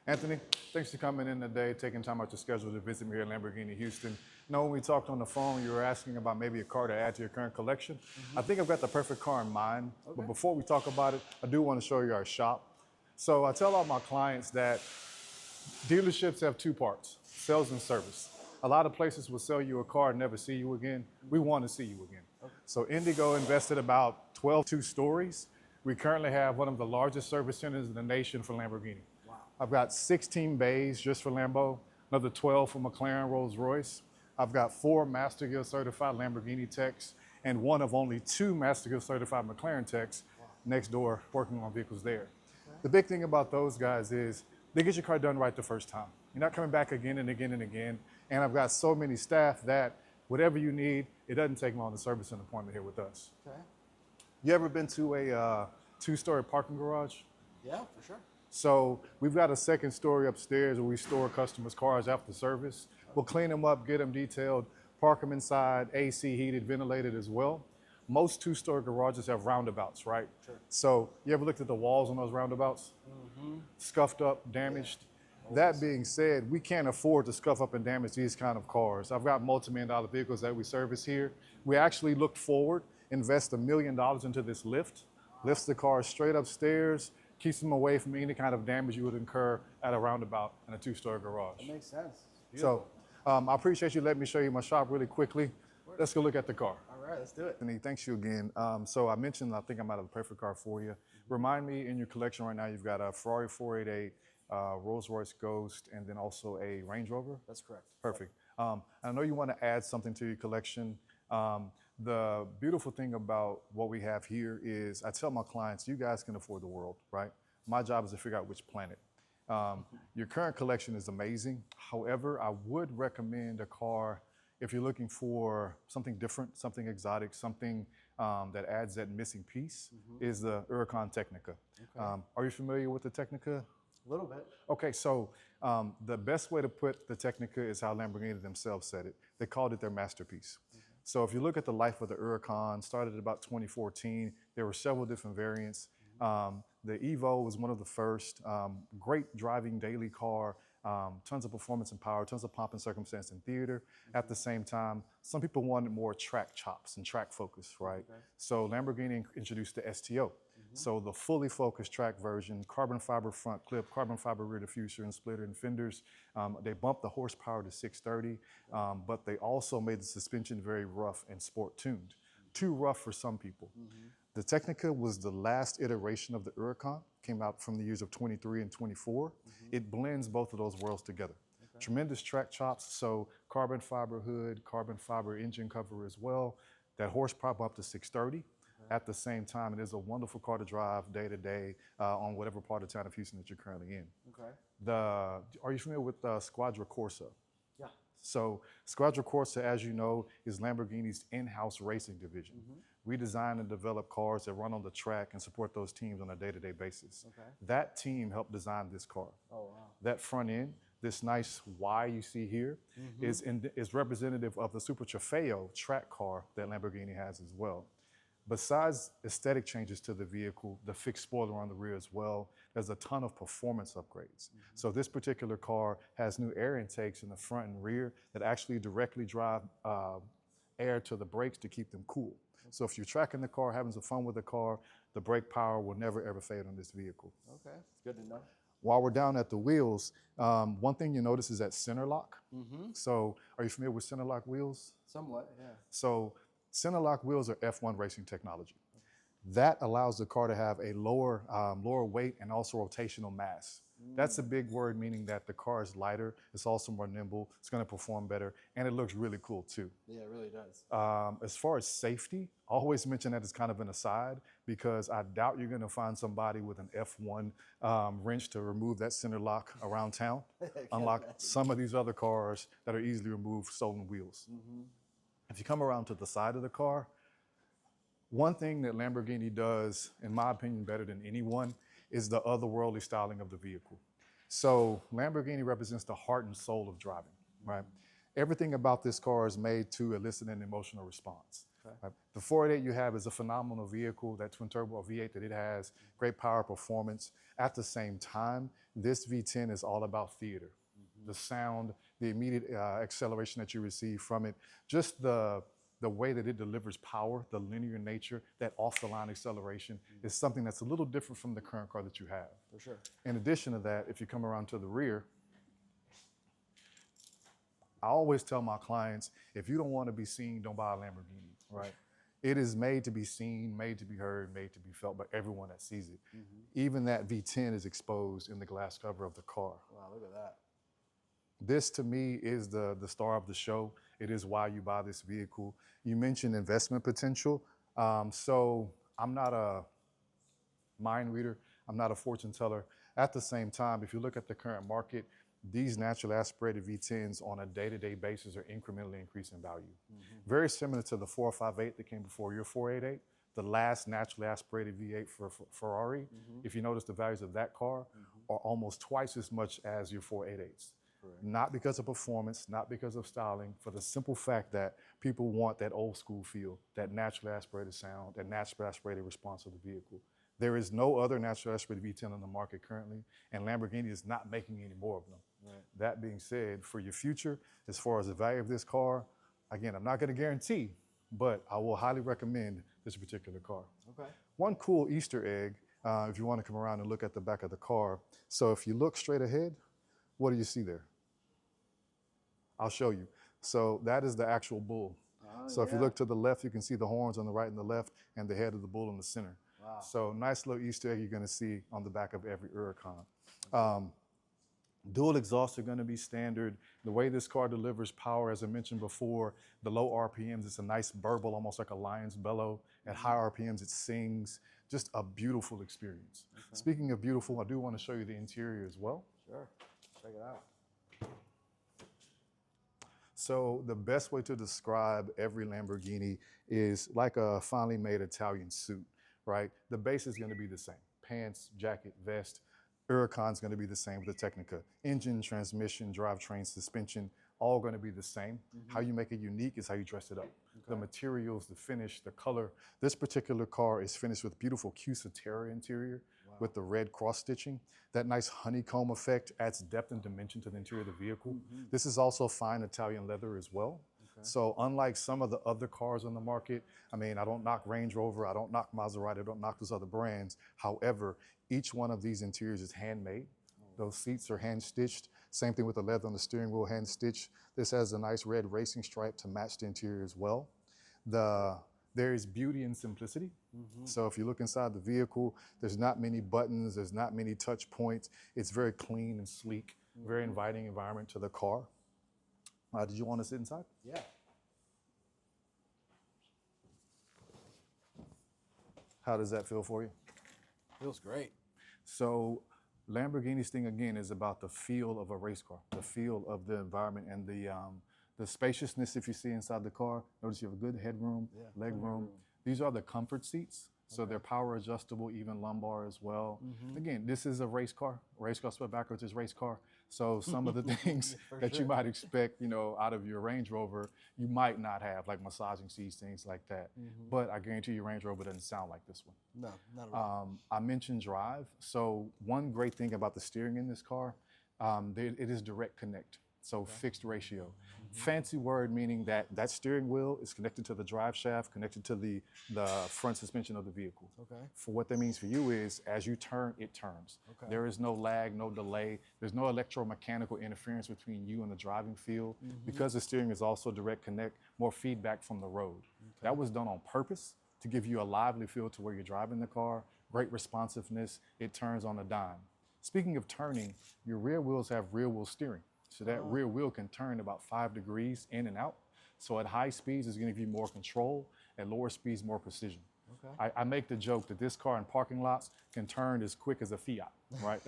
Anthony, thanks for coming in today, taking time out your schedule to visit me here at Lamborghini Houston. When we talked on the phone, you were asking about maybe a car to add to your current collection. I think I've got the perfect car in mind, but before we talk about it, I do want to show you our shop. So I tell all my clients that dealerships have two parts, sales and service. A lot of places will sell you a car and never see you again. We want to see you again. So indiGO invested about 12 two-stories. We currently have one of the largest service centers in the nation for Lamborghini. I've got 16 bays just for Lambo, another 12 for McLaren, Rolls-Royce. I've got 4 Master Guild certified Lamborghini techs and one of only 2 Master Guild certified McLaren techs next door working on vehicles there. The big thing about those guys is they get your car done right the first time. You're not coming back again and again and again. And I've got so many staff that whatever you need, it doesn't take long to service an appointment here with us. Okay. You ever been to a 2-story parking garage? Yeah, for sure. So we've got a 2nd story upstairs where we store customers' cars after service. We'll clean them up, get them detailed, park them inside, AC heated, ventilated as well. Most 2-story garages have roundabouts, right? Sure. So you ever looked at the walls on those roundabouts? Scuffed up, damaged. Yeah. That being said, we can't afford to scuff up and damage these kind of cars. I've got multi-million-dollar vehicles that we service here. We actually look forward, invest $1 million into this lift, lifts the car straight upstairs, keeps them away from any kind of damage you would incur at a roundabout in a 2-story garage. That makes sense. So I appreciate you letting me show you my shop really quickly. Let's go look at the car. All right, let's do it. Anthony, thanks you again. So I mentioned I think I might have the perfect car for you. Remind me, in your collection right now, you've got a Ferrari 488, Rolls-Royce Ghost, and then also a Range Rover? That's correct. Perfect. I know you want to add something to your collection. The beautiful thing about what we have here is I tell my clients, you guys can afford the world, right? My job is to figure out which planet. Your current collection is amazing. However, I would recommend a car if you're looking for something different, something exotic, something that adds that missing piece, is the Huracan Tecnica. Okay. Are you familiar with the Technica? A little bit. Okay, so the best way to put the Technica is how Lamborghini themselves said it. They called it their masterpiece. So if you look at the life of the Huracan, started at about 2014, there were several different variants. The Evo was one of the first. Great driving daily car, tons of performance and power, tons of pomp and circumstance and theater. At the same time, some people wanted more track chops and track focus, right? Okay. So Lamborghini introduced the STO. So the fully focused track version, carbon fiber front clip, carbon fiber rear diffuser and splitter and fenders. They bumped the horsepower to 630, but they also made the suspension very rough and sport tuned. Too rough for some people. The Technica was the last iteration of the Huracan, came out from the years of 23 and 24. It blends both of those worlds together. Okay. Tremendous track chops, so carbon fiber hood, carbon fiber engine cover as well. That horsepower up to 630. At the same time, it is a wonderful car to drive day to day on whatever part of town of Houston that you're currently in. Okay. Are you familiar with Squadra Corsa? Yeah. So Squadra Corsa, as you know, is Lamborghini's in-house racing division. We design and develop cars that run on the track and support those teams on a day-to-day basis. Okay. That team helped design this car. Oh, wow. That front end, this nice Y you see here, is representative of the Super Trofeo track car that Lamborghini has as well. Besides aesthetic changes to the vehicle, the fixed spoiler on the rear as well, there's a ton of performance upgrades. So this particular car has new air intakes in the front and rear that actually directly drive air to the brakes to keep them cool. So if you're tracking the car, having some fun with the car, the brake power will never ever fade on this vehicle. Okay, it's good to know. While we're down at the wheels, one thing you notice is that center lock. So are you familiar with center lock wheels? Somewhat, yeah. So center lock wheels are F1 racing technology. That allows the car to have a lower weight and also rotational mass. That's a big word, meaning that the car is lighter, it's also more nimble, it's gonna perform better, and it looks really cool too. Yeah, it really does. As far as safety, I always mention that as kind of an aside, because I doubt you're gonna find somebody with an F1 wrench to remove that center lock around town, unlike some of these other cars that are easily removed, stolen wheels. If you come around to the side of the car, one thing that Lamborghini does, in my opinion, better than anyone, is the otherworldly styling of the vehicle. So Lamborghini represents the heart and soul of driving, right? Everything about this car is made to elicit an emotional response. Okay. The 488 you have is a phenomenal vehicle, that twin turbo V8 that it has, great power performance. At the same time, this V10 is all about theater. The sound, the immediate acceleration that you receive from it, just the way that it delivers power, the linear nature, that off-the-line acceleration is something that's a little different from the current car that you have. For sure. In addition to that, if you come around to the rear, I always tell my clients, if you don't want to be seen, don't buy a Lamborghini, right? It is made to be seen, made to be heard, made to be felt by everyone that sees it. Even that V10 is exposed in the glass cover of the car. Wow, look at that. This to me is the star of the show. It is why you buy this vehicle. You mentioned investment potential. So I'm not a mind reader. I'm not a fortune teller. At the same time, if you look at the current market, these naturally aspirated V10s on a day-to-day basis are incrementally increasing value. Very similar to the 458 that came before your 488, the last naturally aspirated V8 for Ferrari. If you notice, the values of that car are almost twice as much as your 488s. Correct. Not because of performance, not because of styling, for the simple fact that people want that old school feel, that naturally aspirated sound, that naturally aspirated response of the vehicle. There is no other naturally aspirated V10 on the market currently, and Lamborghini is not making any more of them. Right. That being said, for your future, as far as the value of this car, again, I'm not going to guarantee, but I will highly recommend this particular car. Okay. One cool Easter egg, if you want to come around and look at the back of the car. So if you look straight ahead, what do you see there? I'll show you. So that is the actual bull. So if you look to the left, you can see the horns on the right and the left, and the head of the bull in the center. Wow. So nice little Easter egg you're going to see on the back of every Huracan. Dual exhausts are going to be standard. The way this car delivers power, as I mentioned before, the low RPMs, it's a nice burble, almost like a lion's bellow. At high RPMs, it sings. Just a beautiful experience. Speaking of beautiful, I do want to show you the interior as well. Sure. Check it out. So the best way to describe every Lamborghini is like a finely made Italian suit, right? The base is going to be the same. Pants, jacket, vest. Huracan's going to be the same with the Technica. Engine, transmission, drivetrain, suspension, all going to be the same. How you make it unique is how you dress it up. The materials, the finish, the color. This particular car is finished with beautiful Cusatera interior with the red cross stitching. That nice honeycomb effect adds depth and dimension to the interior of the vehicle. This is also fine Italian leather as well. So unlike some of the other cars on the market, I mean, I don't knock Range Rover, I don't knock Maserati, I don't knock those other brands. However, each one of these interiors is handmade. Those seats are hand stitched. Same thing with the leather on the steering wheel, hand stitched. This has a nice red racing stripe to match the interior as well. There is beauty in simplicity. So if you look inside the vehicle, there's not many buttons, there's not many touch points. It's very clean and sleek, very inviting environment to the car. Did you want to sit inside? Yeah. How does that feel for you? Feels great. So Lamborghini's thing, again, is about the feel of a race car, the feel of the environment and the spaciousness. If you see inside the car, notice you have a good headroom, leg room. These are the comfort seats. So they're power adjustable, even lumbar as well. Again, this is a race car. Race car spelled backwards is race car. So some of the things that you might expect, you know, out of your Range Rover, you might not have, like massaging seats, things like that. But I guarantee you Range Rover doesn't sound like this one. No, not at all. I mentioned drive. So one great thing about the steering in this car, it is direct connect. So fixed ratio. Fancy word meaning that that steering wheel is connected to the drive shaft, connected to the front suspension of the vehicle. For what that means for you is as you turn, it turns. There is no lag, no delay. There's no electromechanical interference between you and the driving field. Because the steering is also direct connect, more feedback from the road. That was done on purpose to give you a lively feel to where you're driving the car, great responsiveness. It turns on a dime. Speaking of turning, your rear wheels have rear wheel steering. So that rear wheel can turn about 5 degrees in and out. So at high speeds, it's going to give you more control. At lower speeds, more precision. I make the joke that this car in parking lots can turn as quick as a Fiat, right?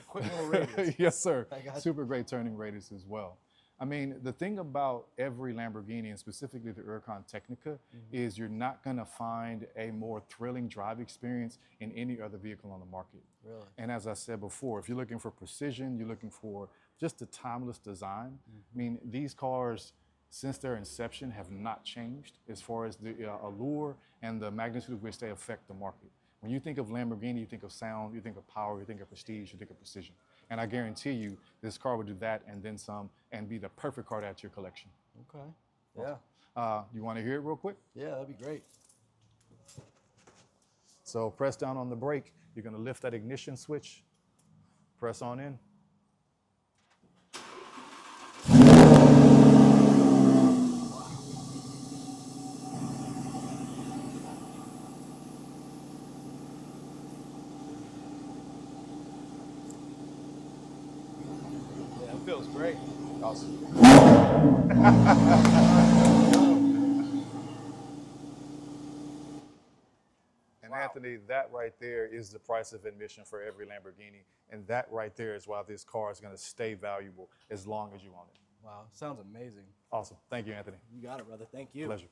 Quick little radius. Yes, sir. I got you. Super great turning radius as well. I mean, the thing about every Lamborghini, and specifically the Huracan Tecnica, is you're not going to find a more thrilling drive experience in any other vehicle on the market. Really? And as I said before, if you're looking for precision, you're looking for just a timeless design. I mean, these cars, since their inception have not changed as far as the allure and the magnitude of which they affect the market. When you think of Lamborghini, you think of sound, you think of power, you think of prestige, you think of precision. And I guarantee you, this car will do that and then some and be the perfect car to add to your collection. Okay. Yeah. You want to hear it real quick? Yeah, that'd be great. So press down on the brake. You're going to lift that ignition switch. Press on in. Yeah, it feels great. Awesome. And Anthony, that right there is the price of admission for every Lamborghini. And that right there is why this car is going to stay valuable as long as you own it. Wow, sounds amazing. Awesome. Thank you, Anthony. You got it, brother. Thank you. Pleasure.